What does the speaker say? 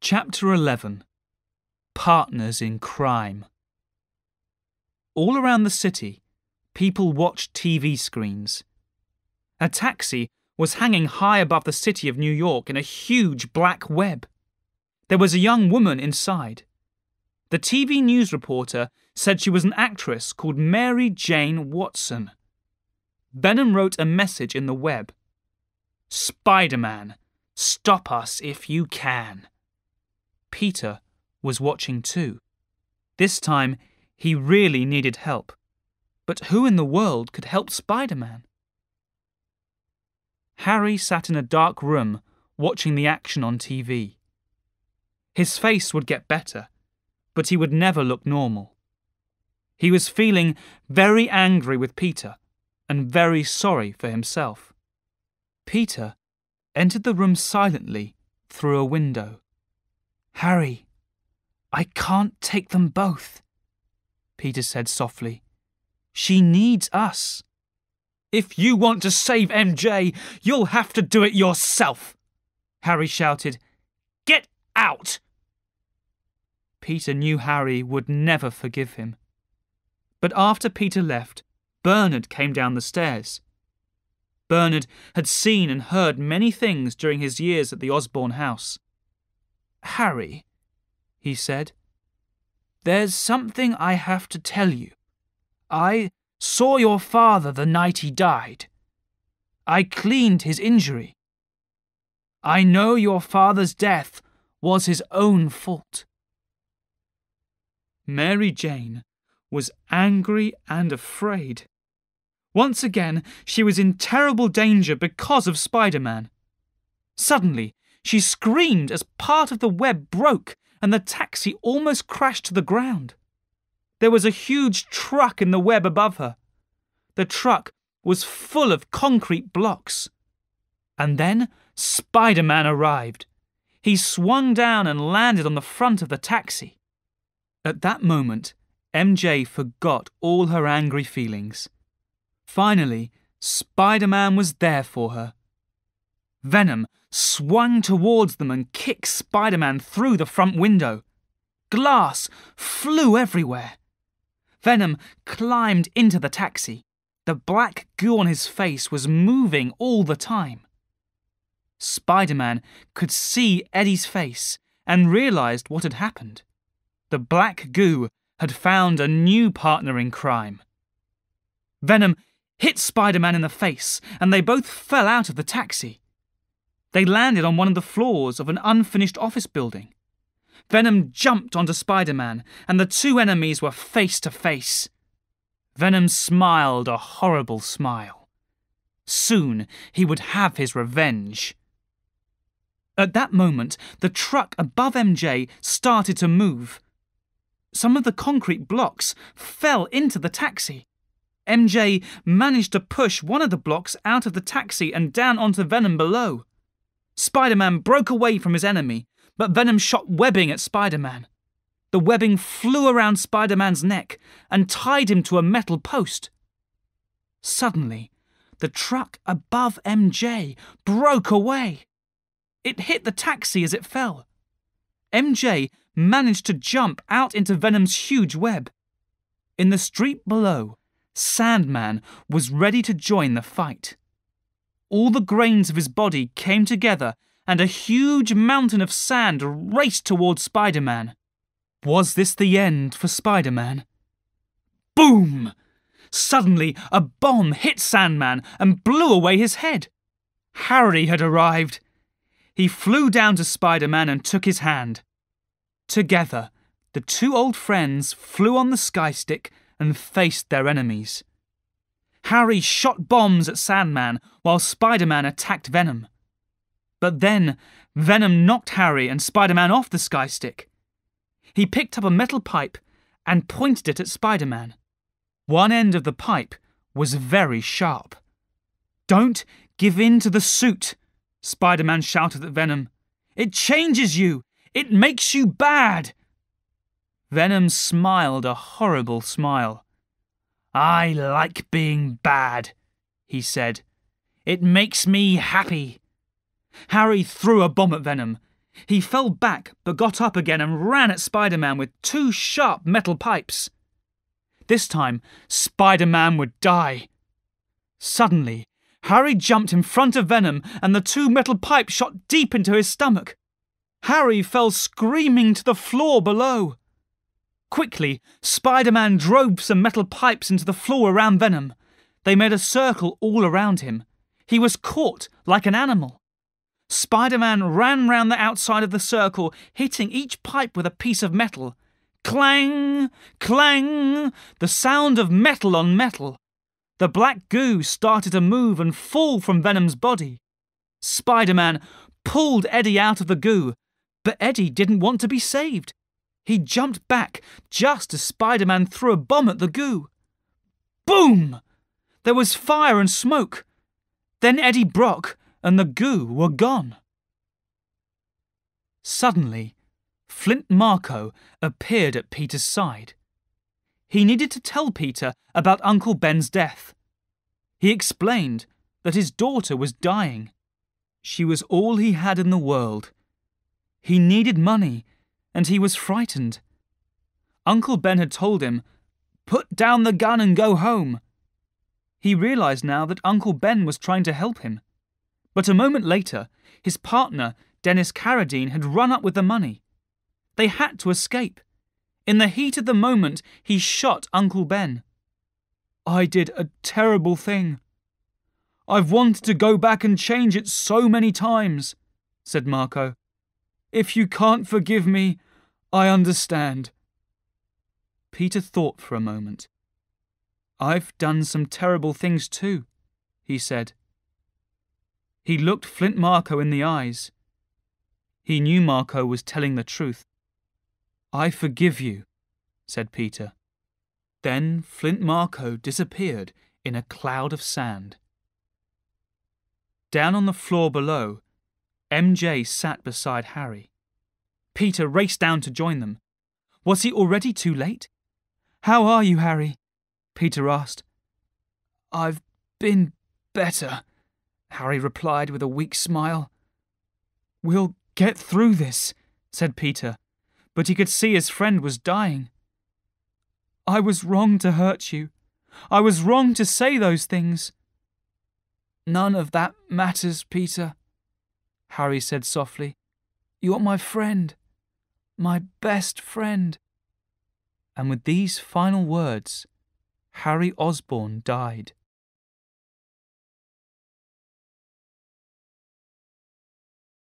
Chapter 11. Partners in Crime. All around the city, people watched TV screens. A taxi was hanging high above the city of New York in a huge black web. There was a young woman inside. The TV news reporter said she was an actress called Mary Jane Watson. Venom wrote a message in the web. "Spider-Man, stop us if you can." Peter was watching too. This time, he really needed help. But who in the world could help Spider-Man? Harry sat in a dark room watching the action on TV. His face would get better, but he would never look normal. He was feeling very angry with Peter and very sorry for himself. Peter entered the room silently through a window. "Harry, I can't take them both," Peter said softly. "She needs us." "If you want to save MJ, you'll have to do it yourself," Harry shouted. "Get out!" Peter knew Harry would never forgive him. But after Peter left, Bernard came down the stairs. Bernard had seen and heard many things during his years at the Osborne house. "Harry," he said, "there's something I have to tell you. I saw your father the night he died. I cleaned his injury. I know your father's death was his own fault." Mary Jane was angry and afraid. Once again, she was in terrible danger because of Spider-Man. Suddenly, she screamed as part of the web broke and the taxi almost crashed to the ground. There was a huge truck in the web above her. The truck was full of concrete blocks. And then Spider-Man arrived. He swung down and landed on the front of the taxi. At that moment, MJ forgot all her angry feelings. Finally, Spider-Man was there for her. Venom swung towards them and kicked Spider-Man through the front window. Glass flew everywhere. Venom climbed into the taxi. The black goo on his face was moving all the time. Spider-Man could see Eddie's face and realized what had happened. The black goo had found a new partner in crime. Venom hit Spider-Man in the face and they both fell out of the taxi. They landed on one of the floors of an unfinished office building. Venom jumped onto Spider-Man, and the two enemies were face to face. Venom smiled a horrible smile. Soon he would have his revenge. At that moment, the truck above MJ started to move. Some of the concrete blocks fell into the taxi. MJ managed to push one of the blocks out of the taxi and down onto Venom below. Spider-Man broke away from his enemy, but Venom shot webbing at Spider-Man. The webbing flew around Spider-Man's neck and tied him to a metal post. Suddenly, the truck above MJ broke away. It hit the taxi as it fell. MJ managed to jump out into Venom's huge web. In the street below, Sandman was ready to join the fight. All the grains of his body came together and a huge mountain of sand raced towards Spider-Man. Was this the end for Spider-Man? Boom! Suddenly, a bomb hit Sandman and blew away his head. Harry had arrived. He flew down to Spider-Man and took his hand. Together, the two old friends flew on the Sky Stick and faced their enemies. Harry shot bombs at Sandman while Spider-Man attacked Venom. But then, Venom knocked Harry and Spider-Man off the Sky Stick. He picked up a metal pipe and pointed it at Spider-Man. One end of the pipe was very sharp. "Don't give in to the suit," Spider-Man shouted at Venom. "It changes you! It makes you bad!" Venom smiled a horrible smile. "I like being bad," he said. "It makes me happy." Harry threw a bomb at Venom. He fell back but got up again and ran at Spider-Man with 2 sharp metal pipes. This time, Spider-Man would die. Suddenly, Harry jumped in front of Venom and the 2 metal pipes shot deep into his stomach. Harry fell screaming to the floor below. Quickly, Spider-Man drove some metal pipes into the floor around Venom. They made a circle all around him. He was caught like an animal. Spider-Man ran round the outside of the circle, hitting each pipe with a piece of metal. Clang! Clang! The sound of metal on metal. The black goo started to move and fall from Venom's body. Spider-Man pulled Eddie out of the goo, but Eddie didn't want to be saved. He jumped back just as Spider-Man threw a bomb at the goo. Boom! There was fire and smoke. Then Eddie Brock and the goo were gone. Suddenly, Flint Marko appeared at Peter's side. He needed to tell Peter about Uncle Ben's death. He explained that his daughter was dying. She was all he had in the world. He needed money, and he was frightened. Uncle Ben had told him, "Put down the gun and go home." He realised now that Uncle Ben was trying to help him. But a moment later, his partner, Dennis Carradine, had run up with the money. They had to escape. In the heat of the moment, he shot Uncle Ben. "I did a terrible thing. I've wanted to go back and change it so many times," said Marko. "If you can't forgive me, I understand." Peter thought for a moment. "I've done some terrible things too," he said. He looked Flint Marko in the eyes. He knew Marko was telling the truth. "I forgive you," said Peter. Then Flint Marko disappeared in a cloud of sand. Down on the floor below, MJ sat beside Harry. Peter raced down to join them. Was he already too late? "How are you, Harry?" Peter asked. "I've been better," Harry replied with a weak smile. "We'll get through this," said Peter, but he could see his friend was dying. "I was wrong to hurt you. I was wrong to say those things." "None of that matters, Peter," Harry said softly. "You're my friend, my best friend." And with these final words, Harry Osborn died.